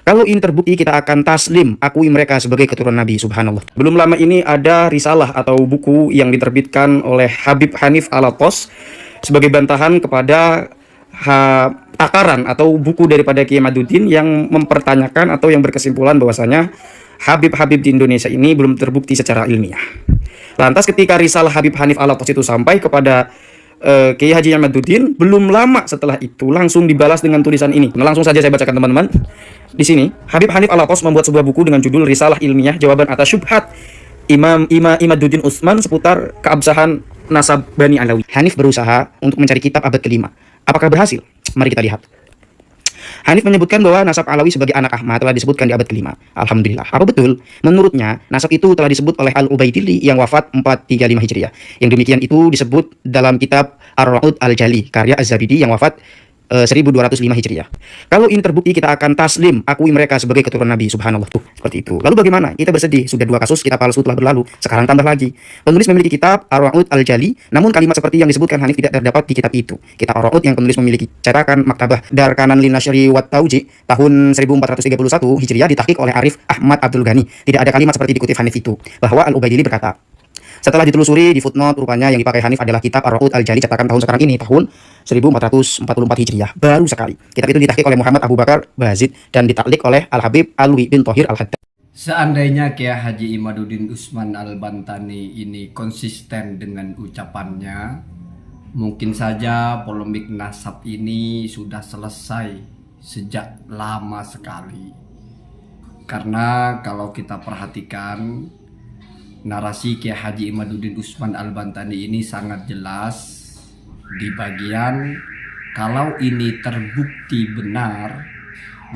Kalau ini terbukti, kita akan taslim, akui mereka sebagai keturunan Nabi. Subhanallah. Belum lama ini ada risalah atau buku yang diterbitkan oleh Habib Hanif Alatos sebagai bantahan kepada takaran atau buku daripada Kiai Maduddin yang mempertanyakan atau yang berkesimpulan bahwasanya Habib-Habib di Indonesia ini belum terbukti secara ilmiah. Lantas ketika risalah Habib Hanif Alatos itu sampai kepada Kiai Haji Maduddin, belum lama setelah itu langsung dibalas dengan tulisan ini. Nah, langsung saja saya bacakan teman-teman. Di sini Habib Hanif Alatos membuat sebuah buku dengan judul Risalah Ilmiah Jawaban Atas Syubhat Imaduddin Utsman seputar keabsahan nasab Bani Alawi. Hanif berusaha untuk mencari kitab abad ke-5. Apakah berhasil? Mari kita lihat. Hanif menyebutkan bahwa nasab Alawi sebagai anak Ahmad telah disebutkan di abad ke-5. Alhamdulillah. Apa betul? Menurutnya, nasab itu telah disebut oleh Al-Ubaidili yang wafat 435 Hijriah. Yang demikian itu disebut dalam kitab Ar-Ra'ud Al-Jali, karya Az-Zabidi yang wafat 1205 Hijriah. Kalau ini terbukti, kita akan taslim, akui mereka sebagai keturunan Nabi. Subhanallah. Tuh, seperti itu. Lalu bagaimana? Kita bersedih. Sudah 2 kasus kitab palsu telah berlalu. Sekarang tambah lagi. Penulis memiliki kitab Ar-Ra'ud Al-Jali, namun kalimat seperti yang disebutkan Hanif tidak terdapat di kitab itu. Kitab Ar-Ra'ud yang penulis memiliki cetakan Maktabah Darkanan Lin Nashri wat Tauji tahun 1431 Hijriah ditahqiq oleh Arif Ahmad Abdul Ghani. Tidak ada kalimat seperti dikutip Hanif itu, bahwa Al-Ubaidili berkata, setelah ditelusuri di footnote, rupanya yang dipakai Hanif adalah kitab Ar-Ra'ud Al-Jali cetakan tahun sekarang ini, tahun 1444 Hijriah. Baru sekali. Kitab itu ditahqiq oleh Muhammad Abu Bakar Bazid dan ditaklik oleh Al-Habib Alwi bin Thohir Al-Haddad. Seandainya Kiai Haji Imaduddin Utsman Al-Bantani ini konsisten dengan ucapannya, mungkin saja polemik nasab ini sudah selesai sejak lama sekali. Karena kalau kita perhatikan, narasi Kiai Haji Imaduddin Utsman Al-Bantani ini sangat jelas di bagian kalau ini terbukti benar,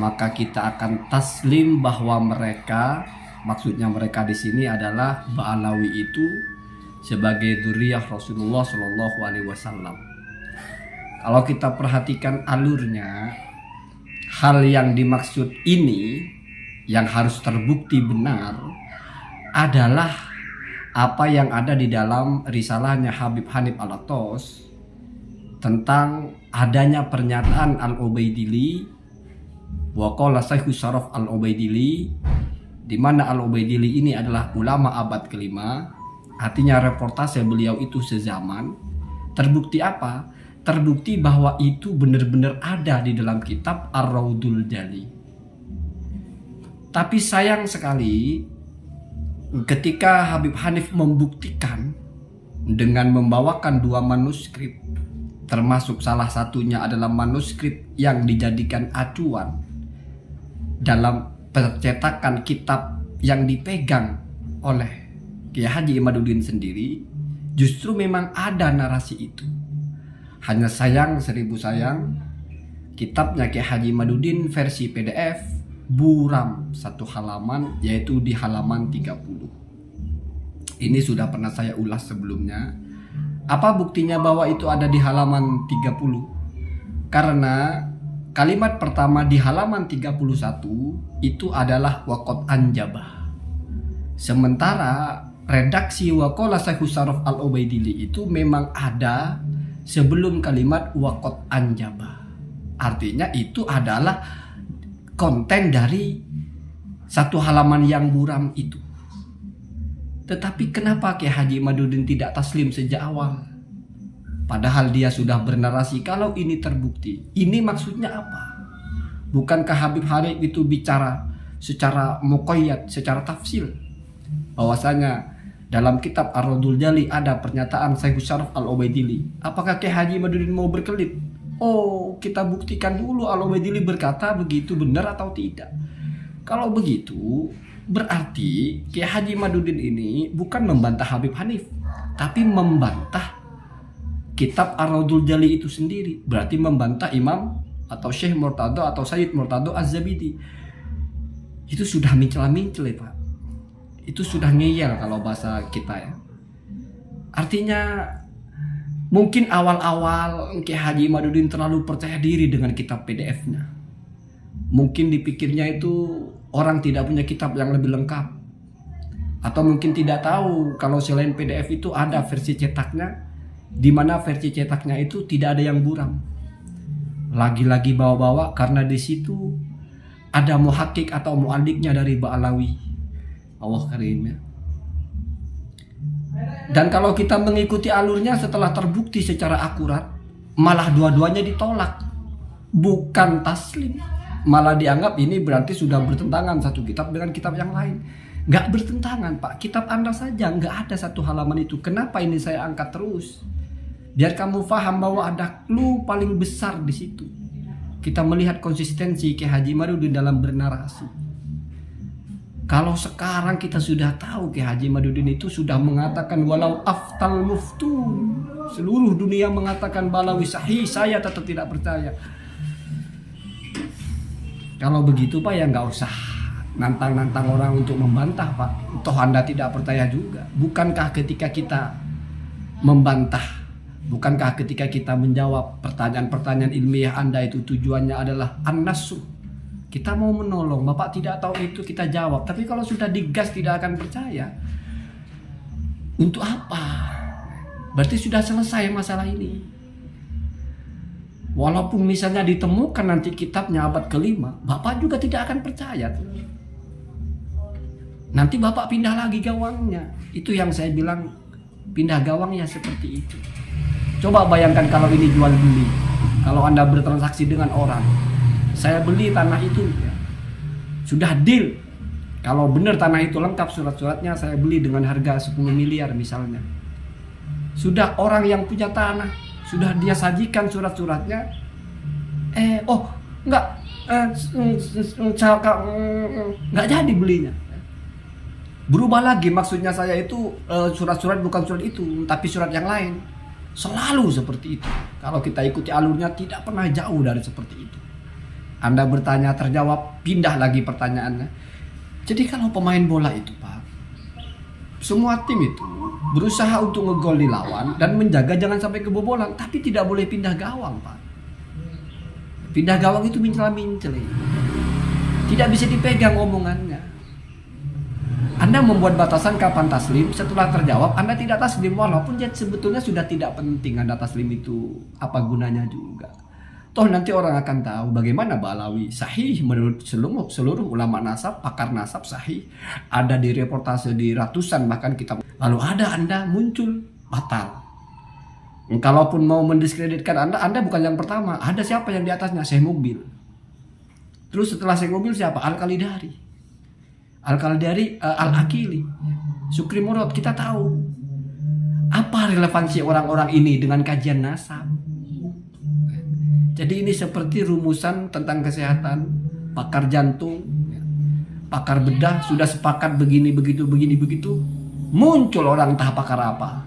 maka kita akan taslim bahwa mereka, maksudnya mereka di sini adalah Ba'alawi itu sebagai dzurriyyah Rasulullah Shallallahu Alaihi Wasallam. Kalau kita perhatikan alurnya, hal yang dimaksud ini yang harus terbukti benar adalah apa yang ada di dalam risalahnya Habib Hanif Alatos tentang adanya pernyataan Al-Ubaidili wa qala Syekh Syaraf Al-Ubaidili, di mana Al-Ubaidili ini adalah ulama abad ke-5, artinya reportase beliau itu sezaman. Terbukti apa? Terbukti bahwa itu benar-benar ada di dalam kitab Ar-Raudul Jali. Tapi sayang sekali ketika Habib Hanif membuktikan dengan membawakan 2 manuskrip, termasuk salah satunya adalah manuskrip yang dijadikan acuan dalam percetakan kitab yang dipegang oleh Kiai Haji Imaduddin sendiri, justru memang ada narasi itu. Hanya sayang, 1000 sayang, kitabnya Kiai Haji Imaduddin versi PDF buram 1 halaman, yaitu di halaman 30. Ini sudah pernah saya ulas sebelumnya. Apa buktinya bahwa itu ada di halaman 30? Karena kalimat pertama di halaman 31 itu adalah waqad anjabah. Sementara redaksi waqala Syekh Syaraf Al-Ubaidili itu memang ada sebelum kalimat waqad anjabah. Artinya itu adalah konten dari 1 halaman yang buram itu. Tetapi kenapa Kiai Haji Imaduddin tidak taslim sejak awal? Padahal dia sudah bernarasi kalau ini terbukti. Ini maksudnya apa? Bukankah Habib Hanif itu bicara secara muqayyad, secara tafsil, bahwasanya dalam kitab Ar-Raudul Jali ada pernyataan Syekh Syaraf Al-Ubaidili. Apakah Kiai Haji Imaduddin mau berkelit? Oh, kita buktikan dulu Al-Ubaidili berkata begitu, benar atau tidak. Kalau begitu, berarti Kiai Haji Imaduddin ini bukan membantah Habib Hanif, tapi membantah kitab Ar-Raudul Jali itu sendiri. Berarti membantah Imam atau Syekh Murtado atau Sayyid Murtado Az-Zabidi. Itu sudah mincela-mincel ya Pak. Itu sudah ngeyel kalau bahasa kita ya. Artinya mungkin awal-awal Kiai Haji Imaduddin terlalu percaya diri dengan kitab PDF-nya. Mungkin dipikirnya itu orang tidak punya kitab yang lebih lengkap. Atau mungkin tidak tahu kalau selain PDF itu ada versi cetaknya, di mana versi cetaknya itu tidak ada yang buram. Lagi-lagi bawa-bawa karena di situ ada muhakkik atau mu'alliknya dari Ba'alawi. Allah karim ya. Dan kalau kita mengikuti alurnya setelah terbukti secara akurat, malah dua-duanya ditolak, bukan taslim, malah dianggap ini berarti sudah bertentangan satu kitab dengan kitab yang lain. Nggak bertentangan Pak, kitab Anda saja nggak ada satu halaman itu. Kenapa ini saya angkat terus? Biar kamu paham bahwa ada clue paling besar di situ. Kita melihat konsistensi Kiai Haji Madudin dalam bernarasi. Kalau sekarang kita sudah tahu Kiai Haji Madudin itu sudah mengatakan walau aftal muftun, seluruh dunia mengatakan Ba'alawi sahih, saya tetap tidak percaya. Kalau begitu Pak ya nggak usah nantang-nantang orang untuk membantah Pak. Toh Anda tidak percaya juga. Bukankah ketika kita membantah, bukankah ketika kita menjawab pertanyaan-pertanyaan ilmiah Anda itu tujuannya adalah an-nasr? Kita mau menolong, Bapak tidak tahu itu kita jawab. Tapi kalau sudah digas tidak akan percaya. Untuk apa? Berarti sudah selesai masalah ini. Walaupun misalnya ditemukan nanti kitabnya abad ke-5, Bapak juga tidak akan percaya. Nanti Bapak pindah lagi gawangnya. Itu yang saya bilang, pindah gawangnya seperti itu. Coba bayangkan kalau ini jual beli. Kalau Anda bertransaksi dengan orang, saya beli tanah itu ya. Sudah deal. Kalau benar tanah itu lengkap surat-suratnya, saya beli dengan harga 10 miliar misalnya. Sudah orang yang punya tanah, sudah dia sajikan surat-suratnya. Nggak jadi belinya. Berubah lagi, maksudnya saya itu surat-surat bukan surat itu, tapi surat yang lain. Selalu seperti itu. Kalau kita ikuti alurnya tidak pernah jauh dari seperti itu. Anda bertanya terjawab, pindah lagi pertanyaannya. Jadi kalau pemain bola itu Pak, semua tim itu berusaha untuk ngegol di lawan dan menjaga jangan sampai kebobolan, tapi tidak boleh pindah gawang Pak. Pindah gawang itu mincela-minceli. Tidak bisa dipegang omongannya. Anda membuat batasan kapan taslim, setelah terjawab Anda tidak taslim, walaupun sebetulnya sudah tidak penting Anda taslim itu apa gunanya juga. Toh nanti orang akan tahu bagaimana Ba'alawi sahih menurut seluruh ulama nasab, pakar nasab sahih. Ada di reportase di ratusan bahkan kitab. Lalu ada Anda muncul batal. Kalaupun mau mendiskreditkan Anda bukan yang pertama. Ada siapa yang di atasnya? Syekh Muqbil. Terus setelah Syekh Muqbil siapa? Al-Khalidari. Al-Khalidari, Al-Akili, Sukri Murad. Kita tahu apa relevansi orang-orang ini dengan kajian nasab. Jadi ini seperti rumusan tentang kesehatan, pakar jantung, pakar bedah sudah sepakat begini begitu, muncul orang entah pakar apa,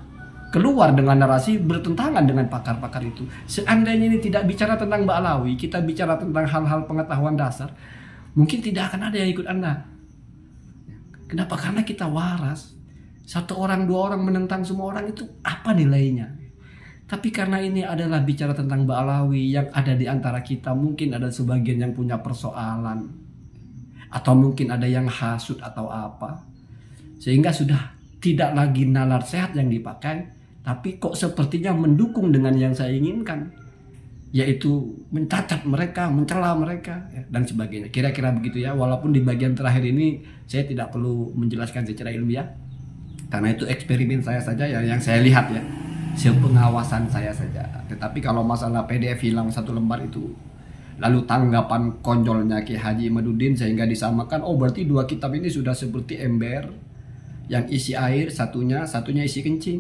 keluar dengan narasi bertentangan dengan pakar-pakar itu. Seandainya ini tidak bicara tentang Ba'alawi, kita bicara tentang hal-hal pengetahuan dasar, mungkin tidak akan ada yang ikut Anda. Kenapa? Karena kita waras. Satu orang, dua orang menentang semua orang itu apa nilainya? Tapi karena ini adalah bicara tentang Ba'alawi yang ada di antara kita, mungkin ada sebagian yang punya persoalan, atau mungkin ada yang hasut atau apa, sehingga sudah tidak lagi nalar sehat yang dipakai, tapi kok sepertinya mendukung dengan yang saya inginkan, yaitu mencacat mereka, mencela mereka, ya, dan sebagainya. Kira-kira begitu ya. Walaupun di bagian terakhir ini saya tidak perlu menjelaskan secara ilmiah, karena itu eksperimen saya saja ya, yang saya lihat ya, sepengawasan saya saja. Tetapi kalau masalah PDF hilang satu lembar itu, lalu tanggapan konjolnya Kiai Haji Madudin sehingga disamakan, oh berarti dua kitab ini sudah seperti ember yang isi air, satunya isi kencing,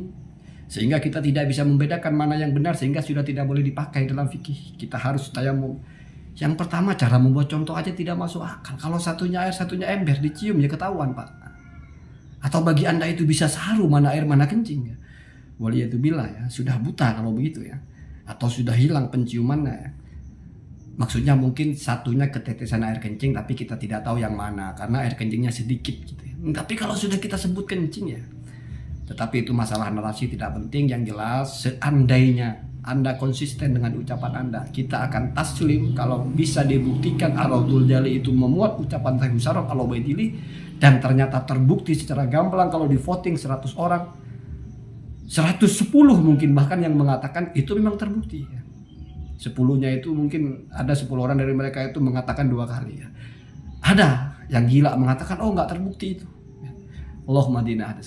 sehingga kita tidak bisa membedakan mana yang benar, sehingga sudah tidak boleh dipakai dalam fikih. Kita harus tayamum. Yang pertama, cara membuat contoh aja tidak masuk akal. Kalau satunya air, satunya ember, dicium ya ketahuan Pak. Atau bagi Anda itu bisa saru mana air mana kencing ya. Waliyatubillah ya, sudah buta kalau begitu ya, atau sudah hilang penciumannya ya. Maksudnya mungkin satunya ketetesan air kencing, tapi kita tidak tahu yang mana karena air kencingnya sedikit gitu ya. Tapi kalau sudah kita sebut kencing ya, tetapi itu masalah narasi tidak penting. Yang jelas seandainya Anda konsisten dengan ucapan Anda, kita akan taslim kalau bisa dibuktikan Ar-Raudhul Jali itu memuat ucapan Syekh Musarraf Al-Ubaidillah, dan ternyata terbukti secara gamblang kalau di voting 100 orang 110 mungkin bahkan yang mengatakan itu memang terbukti ya. 10-nya itu mungkin ada 10 orang dari mereka itu mengatakan 2 kali ya. Ada yang gila mengatakan oh nggak terbukti itu. Allahumma dina ada